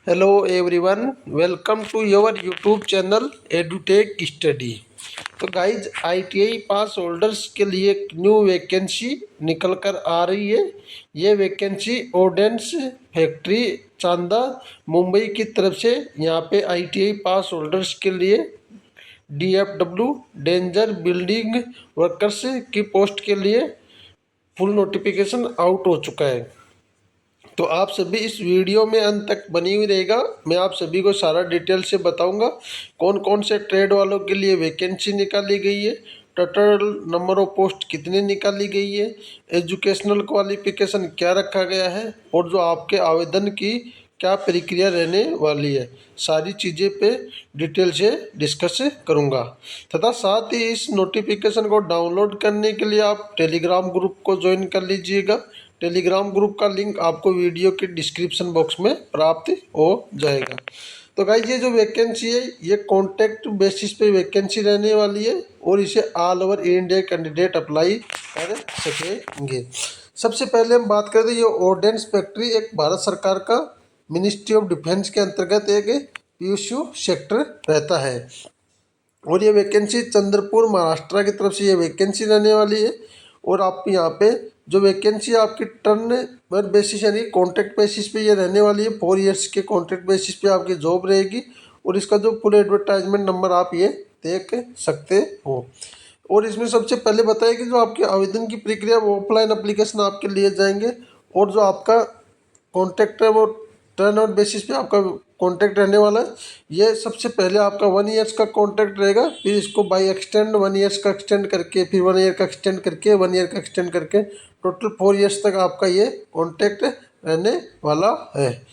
Hello everyone, welcome to your YouTube channel edutech study. तो guys ITI pass holders के लिए एक new vacancy निकल कर आ रही है। ये वैकेंसी ऑर्डिनेंस फैक्ट्री चांदा मुंबई की तरफ से यहाँ पे आईटीआई पास होल्डर्स के लिए डीएफडब्ल्यू डेंजर बिल्डिंग वर्कर्स की पोस्ट के लिए फुल नोटिफिकेशन आउट हो चुका है। तो आप सभी इस वीडियो में अंत तक बनी हुई रहेगा। मैं आप सभी को सारा डिटेल से बताऊंगा कौन कौन से ट्रेड वालों के लिए वैकेंसी निकाली गई है, टोटल नंबर ऑफ पोस्ट कितनी निकाली गई है, एजुकेशनल क्वालिफिकेशन क्या रखा गया है और जो आपके आवेदन की क्या प्रक्रिया रहने वाली है, सारी चीज़ें पे डिटेल से डिस्कस करूंगा। तथा साथ ही इस नोटिफिकेशन को डाउनलोड करने के लिए आप टेलीग्राम ग्रुप को ज्वाइन कर लीजिएगा। टेलीग्राम ग्रुप का लिंक आपको वीडियो के डिस्क्रिप्शन बॉक्स में प्राप्त हो जाएगा। तो गाइस ये जो वैकेंसी है ये कॉन्ट्रैक्ट बेसिस पे वैकेंसी रहने वाली है और इसे all over India candidate apply कर सकेंगे। सबसे पहले हम बात करते हैं, ये ऑर्डिनेंस फैक्ट्री एक भारत सरकार का मिनिस्ट्री ऑफ डिफेंस के अंतर्गत एक पीएसयू सेक्टर रहता है और ये वैकेंसी चंद्रपुर महाराष्ट्र की तरफ से ये वैकेंसी रहने वाली है। और आप यहाँ पे जो वैकेंसी आपकी टर्न बेसिस यानी कॉन्ट्रैक्ट बेसिस पे ये रहने वाली है। 4 इयर्स के कॉन्ट्रैक्ट बेसिस पे आपकी जॉब रहेगी और इसका जो फुल एडवर्टाइजमेंट नंबर आप ये देख सकते हो। और इसमें सबसे पहले बताया कि जो आपके आवेदन की प्रक्रिया वो ऑफलाइन एप्लीकेशन आपके लिए जाएंगे और जो आपका कॉन्ट्रैक्ट है वो टर्न आउट बेसिस पे आपका कॉन्ट्रैक्ट रहने वाला है। ये सबसे पहले आपका 1 ईयर्स का कॉन्ट्रैक्ट रहेगा, फिर इसको बाई एक्सटेंड 1 ईयर्स का एक्सटेंड करके, फिर 1 ईयर का एक्सटेंड करके, 1 ईयर का एक्सटेंड करके टोटल 4 ईयर्स तक आपका ये कॉन्ट्रैक्ट रहने वाला है।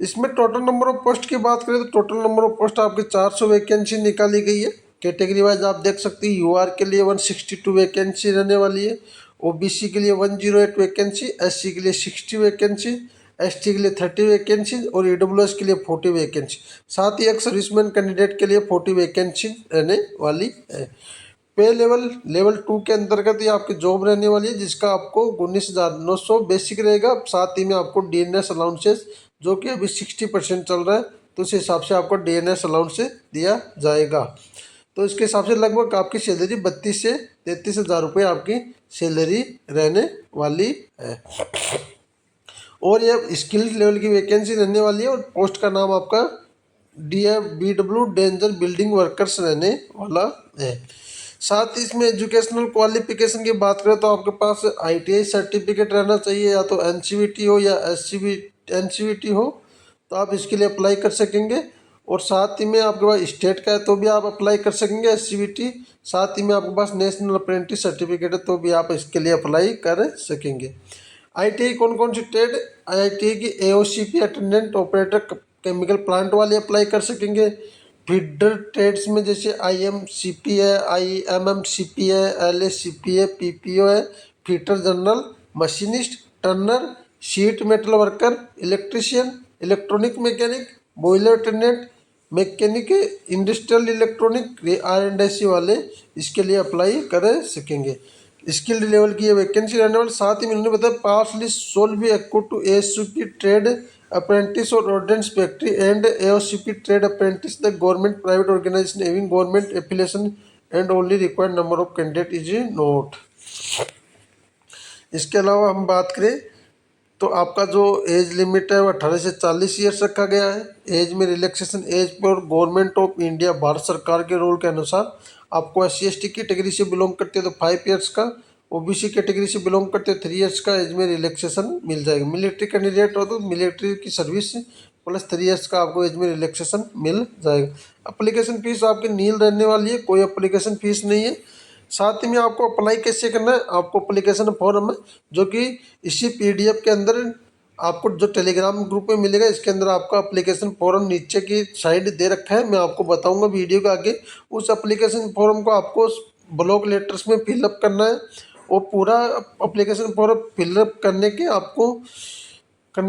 इसमें टोटल नंबर ऑफ पोस्ट की बात करें तो टोटल नंबर ऑफ पोस्ट आपकी 400 वैकेंसी निकाली गई है। कैटेगरी वाइज आप देख सकते हैं, यूआर के लिए 162 वैकेंसी रहने वाली है, ओबीसी के लिए 108 वैकेंसी, एससी के लिए 60 वैकेंसी, एसटी के लिए 30 वैकेंसी और ईडब्ल्यूएस के लिए 40 वैकेंसी। साथ ही एक सर्विसमैन कैंडिडेट के लिए 40 वैकेंसी रहने वाली है। पे लेवल 2 के अंतर्गत ये आपकी जॉब रहने वाली है जिसका आपको 19,900 बेसिक रहेगा। साथ ही में आपको डीएनएस अलाउंसेस जो कि अभी 60% चल रहा है तो उस हिसाब से आपको डीएनएस अलाउंस दिया जाएगा। तो इसके हिसाब से लगभग आपकी सैलरी 32 से 33 हज़ार रुपये आपकी सैलरी रहने वाली है। और ये स्किल्ड लेवल की वैकेंसी रहने वाली है और पोस्ट का नाम आपका DFBW डेंजर बिल्डिंग वर्कर्स रहने वाला है। साथ ही इसमें एजुकेशनल क्वालिफिकेशन की बात करें तो आपके पास ITI सर्टिफिकेट रहना चाहिए, या तो NCVT हो या NCVT हो तो आप इसके लिए अप्लाई कर सकेंगे। और साथ ही में आपके पास स्टेट का है तो भी आप अप्लाई कर सकेंगे SCVT। साथ ही में आपके पास नेशनल अप्रेंटिस सर्टिफिकेट है तो भी आप इसके लिए अप्लाई कर सकेंगे। ITI कौन कौन सी ट्रेड, ITI की AOCP attendant operator chemical plant वाले अप्लाई कर सकेंगे। फीडर ट्रेड्स में जैसे IMCP है, IMMCP है, LACP है, PPO है, fitter general, machinist, Turner, sheet metal worker, electrician, electronic mechanic, boiler attendant, mechanic, industrial electronic, R&D वाले इसके लिए अप्लाई कर सकेंगे। स्किल्ड लेवल की ये वैकेंसी रहने वाली। साथ ही मैंने बताया पार्सली सोल भी act to AOCP trade apprentice और ordnance factory and AOCP trade apprentice the government private organisation having government affiliation and only required number of candidate is note. इसके अलावा हम बात करें तो आपका जो एज लिमिट है वो 18 से 40 ईयर्स रखा गया है। एज में रिलैक्सेशन एज पर गवर्नमेंट ऑफ इंडिया भारत सरकार के रूल के अनुसार आपको SC/ST कैटेगरी से बिलोंग करते हैं तो 5 ईयर्स का, OBC कैटेगरी से बिलोंग करते हैं 3 ईयर्स का एज में रिलैक्सेशन मिल जाएगा। मिलिट्री कैंडिडेट हो तो मिलिट्री की सर्विस प्लस 3 ईयर्स का आपको एज में रिलैक्सेशन मिल जाएगा। एप्लीकेशन फीस आपकी नील रहने वाली है, कोई एप्लीकेशन फीस नहीं है। साथ ही में आपको अप्लाई कैसे करना है, आपको एप्लीकेशन फॉर्म है जो कि इसी PDF के अंदर आपको जो टेलीग्राम ग्रुप में मिलेगा, इसके अंदर आपका एप्लीकेशन फॉर्म नीचे की साइड दे रखा है, मैं आपको बताऊंगा वीडियो के आगे। उस एप्लीकेशन फॉर्म को आपको ब्लॉक लेटर्स में फिलअप करना है और पूरा एप्लीकेशन फॉर्म फिलअप करने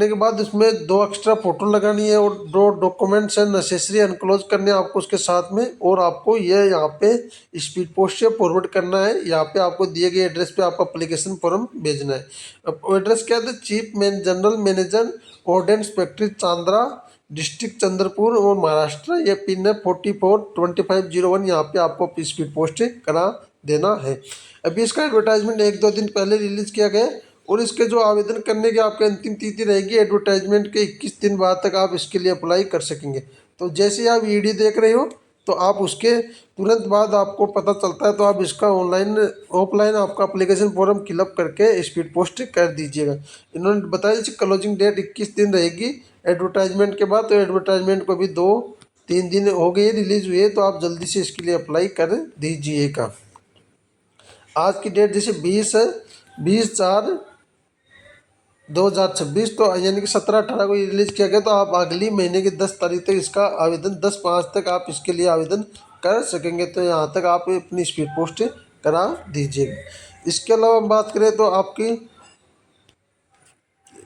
के बाद उसमें 2 एक्स्ट्रा फोटो लगानी है और 2 डॉक्यूमेंट्स हैं नेसेसरी एनक्लोज करने हैं आपको उसके साथ में। और आपको ये यहाँ पे स्पीड पोस्ट से फॉरवर्ड करना है, यहाँ पे आपको दिए गए एड्रेस पे आपका एप्लीकेशन फॉर्म भेजना है। अब एड्रेस क्या है, chief general manager ordnance factory Chandra district Chandrapur और महाराष्ट्र। ये पिन है 442501। यहाँ पे आपको स्पीड पोस्ट करा देना है। अभी इसका एडवर्टाइजमेंट 1-2 दिन पहले रिलीज किया गया और इसके जो आवेदन करने की आपकी अंतिम तिथि रहेगी एडवर्टाइजमेंट के 21 दिन बाद तक आप इसके लिए अप्लाई कर सकेंगे। तो जैसे ही आप वीडियो देख रहे हो तो आप उसके तुरंत बाद आपको पता चलता है तो आप इसका ऑनलाइन ऑफलाइन आपका एप्लीकेशन फॉर्म फिलअप करके स्पीड पोस्ट कर दीजिएगा। इन्होंने बताया जैसे क्लोजिंग डेट 21 दिन रहेगी एडवर्टाइजमेंट के बाद। तो एडवर्टाइजमेंट को भी 2-3 दिन हो गए रिलीज हुए, तो आप जल्दी से इसके लिए अप्लाई कर दीजिएगा। आज की डेट जैसे 20 है, 20/4/2026, तो यानी कि 17-18 को रिलीज किया गया। तो आप अगली महीने की 10 तारीख तक इसका आवेदन 10/5 तक आप इसके लिए आवेदन कर सकेंगे। तो यहाँ तक आप अपनी स्पीड पोस्ट करा दीजिएगा। इसके अलावा हम बात करें तो आपकी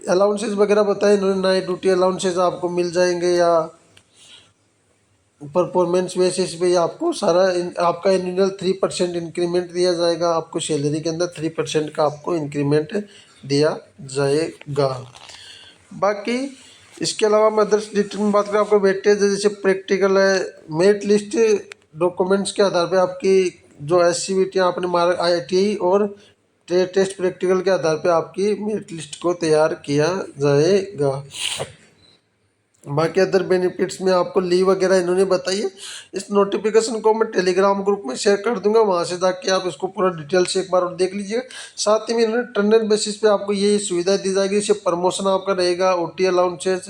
अलाउंसेस वगैरह बताए इन्होंने। नाइट ड्यूटी अलाउंसेस आपको मिल जाएंगे या परफॉर्मेंस बेसिस पे आपको सारा आपका एनुअल 3% इंक्रीमेंट दिया जाएगा। आपको सैलरी के अंदर 3% का आपको इंक्रीमेंट दिया जाएगा। बाकी इसके अलावा मैं अदर्स डिटेल में बात करें, आपको वेटेज जैसे प्रैक्टिकल है, मेरिट लिस्ट डॉक्यूमेंट्स के आधार पे आपकी जो SCVT आपने मारा IIT और टेस्ट प्रैक्टिकल के आधार पे आपकी मेरिट लिस्ट को तैयार किया जाएगा। बाकी अदर बेनिफिट्स में आपको लीव वगैरह इन्होंने बताई है। इस नोटिफिकेशन को मैं टेलीग्राम ग्रुप में शेयर कर दूंगा, वहां से जाके आप इसको पूरा डिटेल से एक बार और देख लीजिएगा। साथ ही में इन्होंने टर्नर बेसिस पे आपको ये सुविधा दी जाएगी, इससे प्रमोशन आपका रहेगा, OT अलाउंसेस,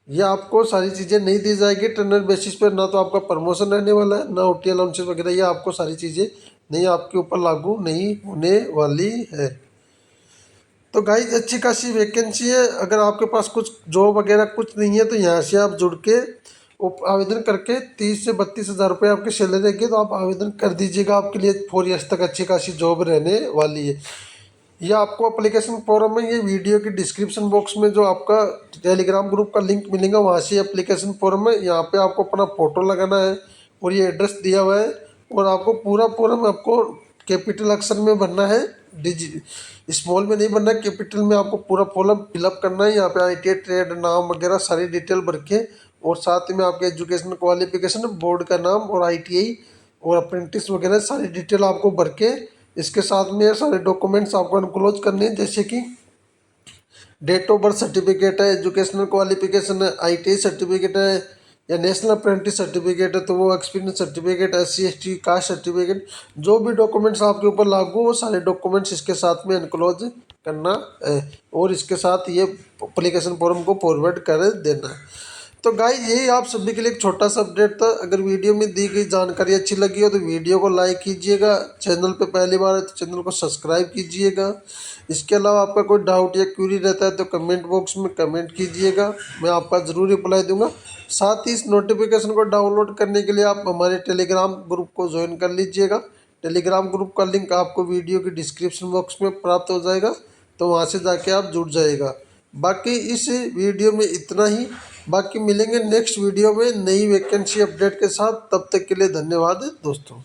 ये आपको सारी चीज़ें नहीं दी जाएगी टर्नर बेसिस पे। ना तो आपका प्रमोशन रहने वाला है, ना OT अलाउंसेस वगैरह, ये आपको सारी चीज़ें नहीं आपके ऊपर लागू नहीं होने वाली है। तो गाइज अच्छी खासी वैकेंसी है। अगर आपके पास कुछ जॉब वगैरह कुछ नहीं है तो यहाँ से आप जुड़ के आवेदन करके 30 से 32 हज़ार रुपये आपकी सैलरी रहेगी, तो आप आवेदन कर दीजिएगा। आपके लिए 4 ईयर्स तक अच्छी खासी जॉब रहने वाली है। ये आपको एप्लीकेशन फॉर्म में, ये वीडियो की डिस्क्रिप्शन बॉक्स में जो आपका टेलीग्राम ग्रुप का लिंक मिलेगा वहाँ से एप्लीकेशन फॉर्म है। यहाँ पे आपको अपना फ़ोटो लगाना है और ये एड्रेस दिया हुआ है, और आपको पूरा फॉर्म आपको कैपिटल अक्षर में भरना है, स्मॉल में नहीं भरना है, कैपिटल में आपको पूरा फॉर्म फिलअप करना है। यहाँ पे ITI ट्रेड नाम वगैरह सारी डिटेल भर के, और साथ में आपके एजुकेशन क्वालिफिकेशन, बोर्ड का नाम और ITI और अप्रेंटिस वगैरह सारी डिटेल आपको भर के, इसके साथ में सारे डॉक्यूमेंट्स आपको एनक्लोज करने हैं, जैसे कि डेट ऑफ बर्थ सर्टिफिकेट है, एजुकेशनल क्वालिफिकेशन है, ITI सर्टिफिकेट है, या नेशनल अप्रेंटिस सर्टिफिकेट है तो वो experience certificate, SC ST caste certificate, जो भी डॉक्यूमेंट्स आपके ऊपर लागू वो सारे डॉक्यूमेंट्स इसके साथ में एनक्लोज करना है, और इसके साथ ये एप्लीकेशन फॉर्म को फॉरवर्ड कर देना है। तो गाइस यही आप सभी के लिए एक छोटा सा अपडेट था। अगर वीडियो में दी गई जानकारी अच्छी लगी हो तो वीडियो को लाइक कीजिएगा, चैनल पे पहली बार है तो चैनल को सब्सक्राइब कीजिएगा। इसके अलावा आपका कोई डाउट या क्वेरी रहता है तो कमेंट बॉक्स में कमेंट कीजिएगा, मैं आपका ज़रूर रिप्लाई दूंगा। साथ ही इस नोटिफिकेशन को डाउनलोड करने के लिए आप हमारे टेलीग्राम ग्रुप को ज्वाइन कर लीजिएगा। टेलीग्राम ग्रुप का लिंक आपको वीडियो की डिस्क्रिप्शन बॉक्स में प्राप्त हो जाएगा, तो वहाँ से जाके आप जुड़ जाएगा। बाकी इस वीडियो में इतना ही, बाकी मिलेंगे नेक्स्ट वीडियो में नई वैकेंसी अपडेट के साथ। तब तक के लिए धन्यवाद दोस्तों।